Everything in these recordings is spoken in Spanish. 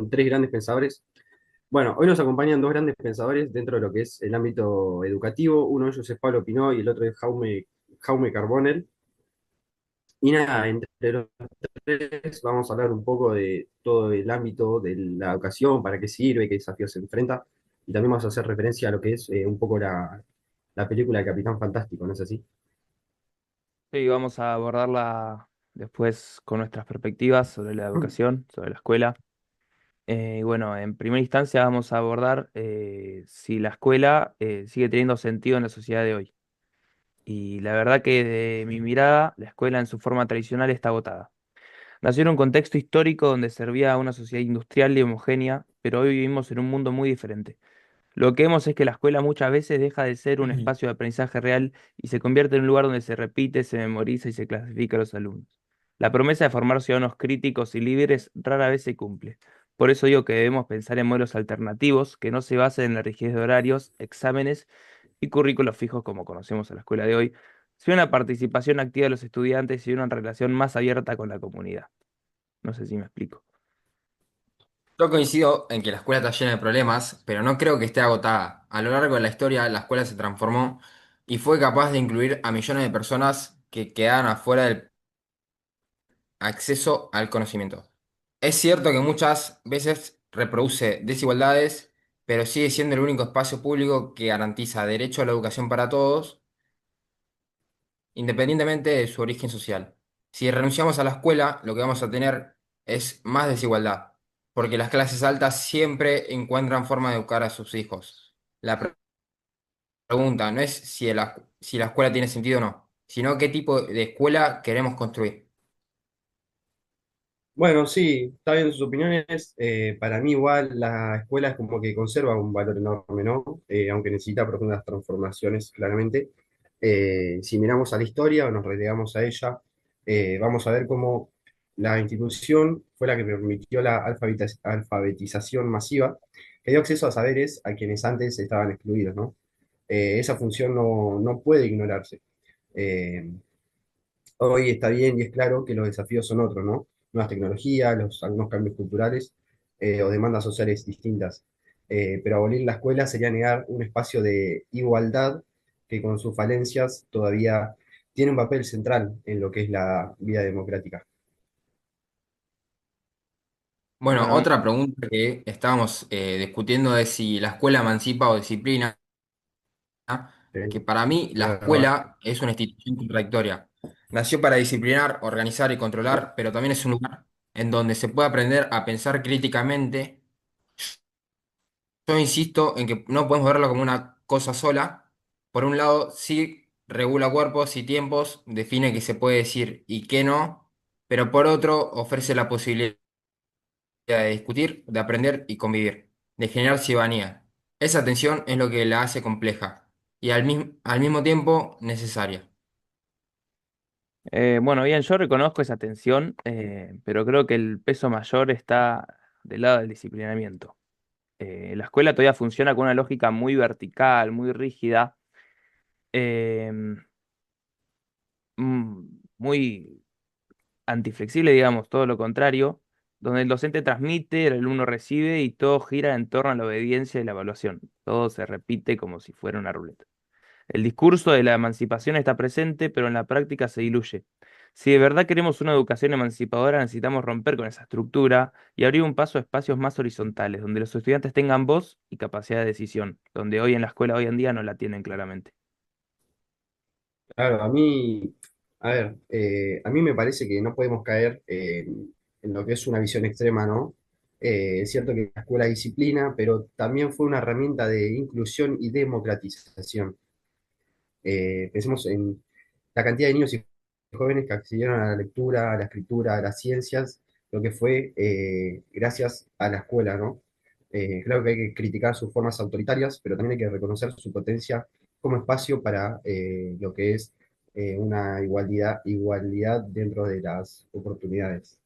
con tres grandes pensadores. Bueno, hoy nos acompañan dos grandes pensadores dentro de lo que es el ámbito educativo. Uno de ellos es Pablo Pinó y el otro es Jaume Carbonell. Y nada, entre los tres vamos a hablar un poco de todo el ámbito de la educación, para qué sirve, qué desafíos se enfrenta. Y también vamos a hacer referencia a lo que es un poco la película de Capitán Fantástico, ¿no es así? Sí, vamos a abordarla después con nuestras perspectivas sobre la educación, sobre la escuela. Y bueno, en primera instancia vamos a abordar si la escuela sigue teniendo sentido en la sociedad de hoy. Y la verdad que de mi mirada, la escuela en su forma tradicional está agotada. Nació en un contexto histórico donde servía a una sociedad industrial y homogénea, pero hoy vivimos en un mundo muy diferente. Lo que vemos es que la escuela muchas veces deja de ser un espacio de aprendizaje real y se convierte en un lugar donde se repite, se memoriza y se clasifica a los alumnos. La promesa de formar ciudadanos críticos y libres rara vez se cumple. Por eso digo que debemos pensar en modelos alternativos que no se basen en la rigidez de horarios, exámenes y currículos fijos como conocemos en la escuela de hoy, sino una participación activa de los estudiantes y una relación más abierta con la comunidad. No sé si me explico. Yo coincido en que la escuela está llena de problemas, pero no creo que esté agotada. A lo largo de la historia, la escuela se transformó y fue capaz de incluir a millones de personas que quedaban afuera del acceso al conocimiento. Es cierto que muchas veces reproduce desigualdades, pero sigue siendo el único espacio público que garantiza derecho a la educación para todos, independientemente de su origen social. Si renunciamos a la escuela, lo que vamos a tener es más desigualdad, porque las clases altas siempre encuentran forma de educar a sus hijos. La pregunta no es si la escuela tiene sentido o no, sino qué tipo de escuela queremos construir. Bueno, sí, está bien sus opiniones. Para mí igual la escuela es como que conserva un valor enorme, ¿no? Aunque necesita profundas transformaciones, claramente. Si miramos a la historia o nos relegamos a ella, vamos a ver cómo la institución fue la que permitió la alfabetización masiva, que dio acceso a saberes a quienes antes estaban excluidos, ¿no? Esa función no puede ignorarse. Eh, Hoy está bien y es claro que los desafíos son otros, ¿no? Nuevas tecnologías, algunos cambios culturales o demandas sociales distintas. Pero abolir la escuela sería negar un espacio de igualdad que con sus falencias todavía tiene un papel central en lo que es la vida democrática. Bueno, Bueno, otra pregunta que estábamos discutiendo es si la escuela emancipa o disciplina, que para mí Es la verdad. escuela es una institución contradictoria. Nació para disciplinar, organizar y controlar, pero también es un lugar en donde se puede aprender a pensar críticamente. Yo insisto en que no podemos verlo como una cosa sola. Por un lado, sí regula cuerpos y tiempos, define qué se puede decir y qué no, pero por otro, ofrece la posibilidad de discutir, de aprender y convivir, de generar ciudadanía. Esa tensión es lo que la hace compleja y al mismo tiempo necesaria. bueno, bien, yo reconozco esa tensión, pero creo que el peso mayor está del lado del disciplinamiento. La escuela todavía funciona con una lógica muy vertical, muy rígida, eh, muy antiflexible, digamos, todo lo contrario, donde el docente transmite, el alumno recibe y todo gira en torno a la obediencia y la evaluación. Todo se repite como si fuera una ruleta. El discurso de la emancipación está presente, pero en la práctica se diluye. Si de verdad queremos una educación emancipadora, necesitamos romper con esa estructura y abrir un paso a espacios más horizontales, donde los estudiantes tengan voz y capacidad de decisión, donde hoy en la escuela hoy en día no la tienen claramente. Claro, a ver, a mí me parece que no podemos caer en lo que es una visión extrema, ¿no? Es cierto que la escuela disciplina, pero también fue una herramienta de inclusión y democratización. Pensemos en la cantidad de niños y jóvenes que accedieron a la lectura, a la escritura, a las ciencias, lo que fue gracias a la escuela, ¿no? Claro que hay que criticar sus formas autoritarias, pero también hay que reconocer su potencia como espacio para lo que es una igualdad dentro de las oportunidades.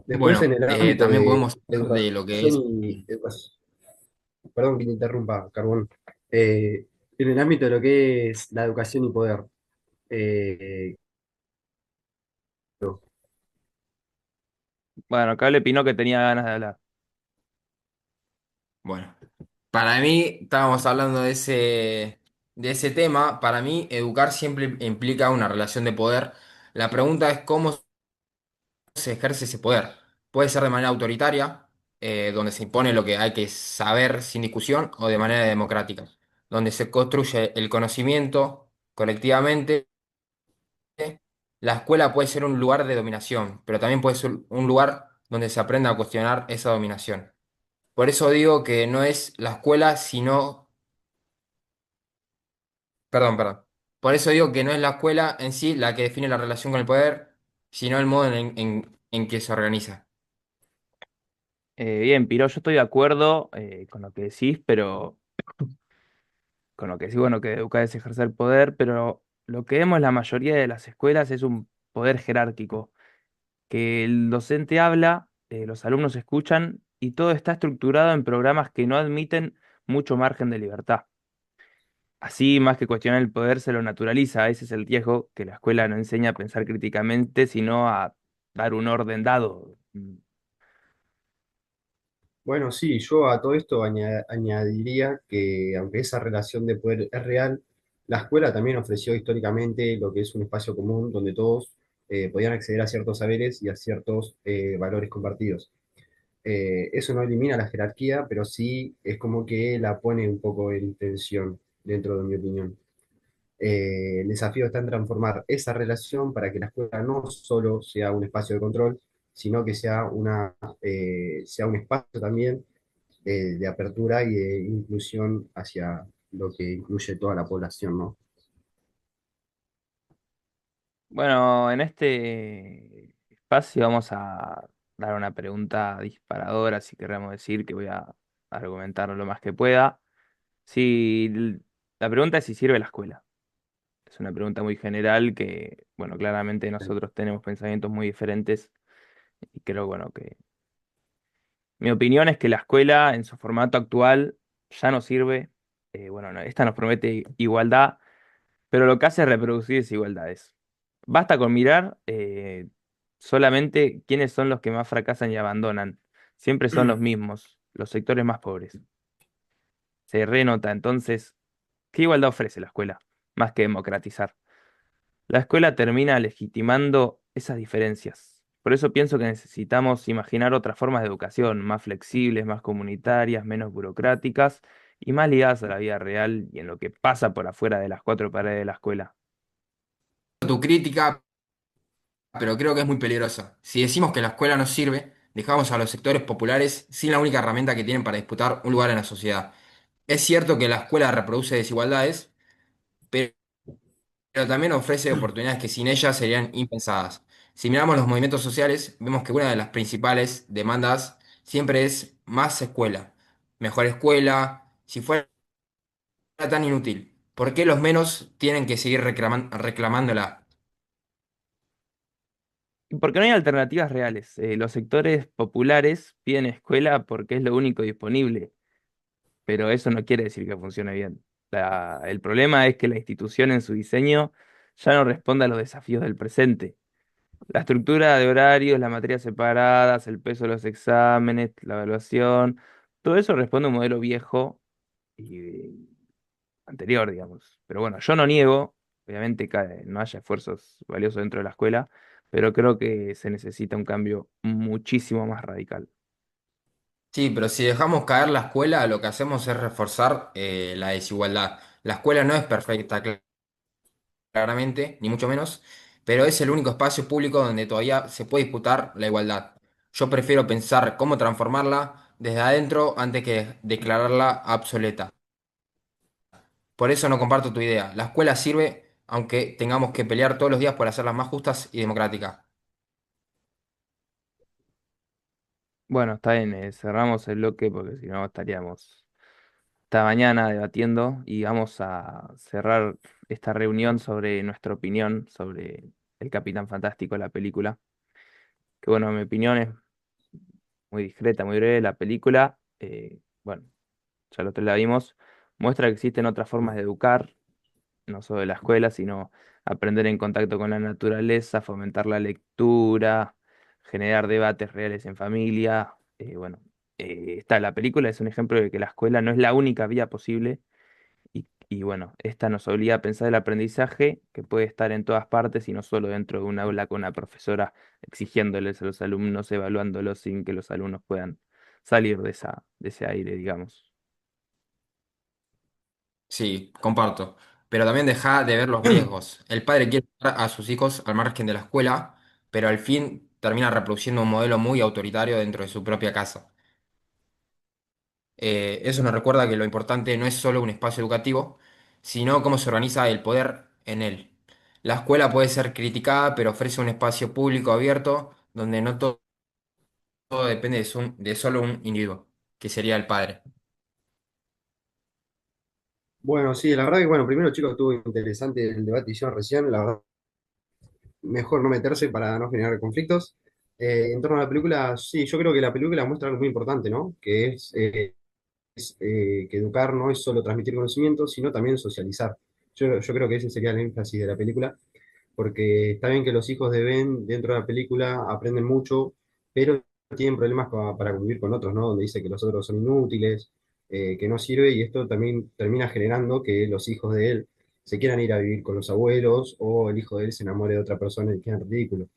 Después, en Bueno, el ámbito también de podemos hablar de lo que educación es. y educación, perdón que te interrumpa, Carbón. En el ámbito de lo que es la educación y poder, eh, Bueno, acá le opinó que tenía ganas de hablar. Bueno, para mí, estábamos hablando de ese tema, para mí educar siempre implica una relación de poder. La pregunta es cómo se ejerce ese poder. Puede ser de manera autoritaria, donde se impone lo que hay que saber sin discusión, o de manera democrática, donde se construye el conocimiento colectivamente. La escuela puede ser un lugar de dominación, pero también puede ser un lugar donde se aprenda a cuestionar esa dominación. Por eso digo que no es la escuela, sino... Perdón. Por eso digo que no es la escuela en sí la que define la relación con el poder, sino el modo en que se organiza. Bien, Piro, yo estoy de acuerdo con lo que decís, pero con lo que decís, bueno, que educar es ejercer poder, pero lo que vemos en la mayoría de las escuelas es un poder jerárquico, que el docente habla, los alumnos escuchan y todo está estructurado en programas que no admiten mucho margen de libertad. Así, más que cuestionar el poder, se lo naturaliza. Ese es el riesgo, que la escuela no enseña a pensar críticamente, sino a dar un orden dado. Bueno, sí, yo a todo esto añadiría que aunque esa relación de poder es real, la escuela también ofreció históricamente lo que es un espacio común donde todos podían acceder a ciertos saberes y a ciertos valores compartidos. Eso no elimina la jerarquía, pero sí es como que la pone un poco en tensión, dentro de mi opinión. El desafío está en transformar esa relación para que la escuela no solo sea un espacio de control, sino que sea un espacio también de apertura y de inclusión hacia lo que incluye toda la población, ¿no? Bueno, en este espacio vamos a dar una pregunta disparadora, si queremos decir, que voy a argumentar lo más que pueda. Si la pregunta es si sirve la escuela. Es una pregunta muy general que, bueno, claramente nosotros tenemos pensamientos muy diferentes y creo, bueno, que mi opinión es que la escuela en su formato actual ya no sirve. Bueno, esta nos promete igualdad, pero lo que hace es reproducir desigualdades. Basta con mirar solamente quiénes son los que más fracasan y abandonan. Siempre son los mismos, los sectores más pobres. Se renota entonces, ¿qué igualdad ofrece la escuela? Más que democratizar. La escuela termina legitimando esas diferencias. Por eso pienso que necesitamos imaginar otras formas de educación, más flexibles, más comunitarias, menos burocráticas y más ligadas a la vida real y en lo que pasa por afuera de las cuatro paredes de la escuela. Tu crítica, pero creo que es muy peligrosa. Si decimos que la escuela no sirve, dejamos a los sectores populares sin la única herramienta que tienen para disputar un lugar en la sociedad. Es cierto que la escuela reproduce desigualdades, pero también ofrece oportunidades que sin ellas serían impensadas. Si miramos los movimientos sociales, vemos que una de las principales demandas siempre es más escuela, mejor escuela. Si fuera tan inútil, ¿por qué los menos tienen que seguir reclamándola? Y porque no hay alternativas reales. Los sectores populares piden escuela porque es lo único disponible, pero eso no quiere decir que funcione bien. El problema es que la institución en su diseño ya no responde a los desafíos del presente. La estructura de horarios, las materias separadas, el peso de los exámenes, la evaluación, todo eso responde a un modelo viejo y anterior, digamos. Pero bueno, yo no niego, obviamente, que no haya esfuerzos valiosos dentro de la escuela, pero creo que se necesita un cambio muchísimo más radical. Sí, pero si dejamos caer la escuela, lo que hacemos es reforzar la desigualdad. La escuela no es perfecta, claramente, ni mucho menos, pero es el único espacio público donde todavía se puede disputar la igualdad. Yo prefiero pensar cómo transformarla desde adentro antes que declararla obsoleta. Por eso no comparto tu idea. La escuela sirve aunque tengamos que pelear todos los días por hacerlas más justas y democráticas. Bueno, está bien, cerramos el bloque porque si no estaríamos esta mañana debatiendo y vamos a cerrar esta reunión sobre nuestra opinión sobre El Capitán Fantástico, la película. Que bueno, mi opinión es muy discreta, muy breve. La película, bueno, ya lo la vimos, muestra que existen otras formas de educar, no solo de la escuela, sino aprender en contacto con la naturaleza, fomentar la lectura, generar debates reales en familia. Bueno, está la película, es un ejemplo de que la escuela no es la única vía posible y bueno, esta nos obliga a pensar el aprendizaje que puede estar en todas partes y no solo dentro de un aula con una profesora exigiéndoles a los alumnos, evaluándolos sin que los alumnos puedan salir de ese aire, digamos. Sí, comparto. Pero también deja de ver los riesgos. El padre quiere educar a sus hijos al margen de la escuela, pero al fin termina reproduciendo un modelo muy autoritario dentro de su propia casa. Eso nos recuerda que lo importante no es solo un espacio educativo, sino cómo se organiza el poder en él. La escuela puede ser criticada, pero ofrece un espacio público abierto donde no todo depende de solo un individuo, que sería el padre. Bueno, sí, la verdad que, bueno, primero, chicos, estuvo interesante el debate que hicieron recién. La verdad, mejor no meterse para no generar conflictos. En torno a la película, sí, yo creo que la película muestra algo muy importante, ¿no? Que es que educar no es solo transmitir conocimiento, sino también socializar. Yo creo que ese sería el énfasis de la película, porque está bien que los hijos de Ben dentro de la película aprenden mucho, pero tienen problemas para convivir con otros, ¿no? Donde dice que los otros son inútiles, que no sirve, y esto también termina generando que los hijos de él se quieran ir a vivir con los abuelos, o el hijo de él se enamore de otra persona y quede ridículo.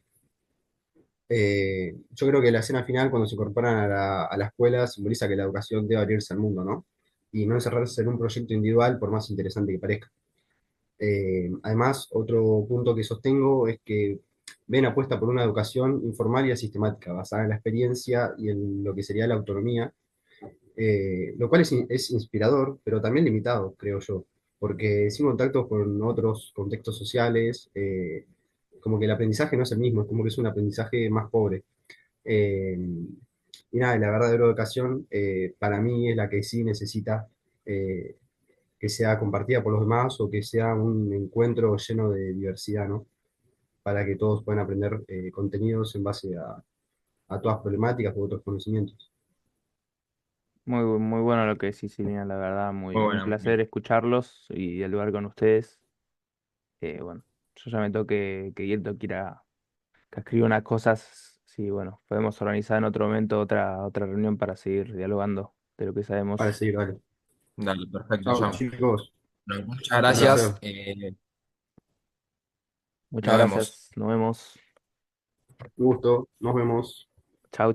Yo creo que la escena final, cuando se incorporan a la escuela, simboliza que la educación debe abrirse al mundo, ¿no? Y no encerrarse en un proyecto individual, por más interesante que parezca. Además, otro punto que sostengo es que Ben apuesta por una educación informal y asistemática, basada en la experiencia y en lo que sería la autonomía, lo cual es inspirador, pero también limitado, creo yo, porque sin contacto con otros contextos sociales, como que el aprendizaje no es el mismo, es como que es un aprendizaje más pobre. Eh, y nada, la verdadera educación para mí es la que sí necesita eh, que sea compartida por los demás o que sea un encuentro lleno de diversidad, ¿no? Para que todos puedan aprender contenidos en base a todas problemáticas u otros conocimientos. Muy bueno lo que decís, Silvina, la verdad, Muy un bueno. placer escucharlos y dialogar con ustedes. Bueno, yo ya me tengo que ir, tengo que ir a escribir unas cosas. Sí, bueno, podemos organizar en otro momento otra reunión para seguir dialogando de lo que Para sabemos. seguir, dale. Dale, perfecto, Chao, Jean. chicos. Bueno, muchas Un placer. gracias. Muchas Nos vemos. gracias, nos vemos. Un gusto. Nos vemos. Chao.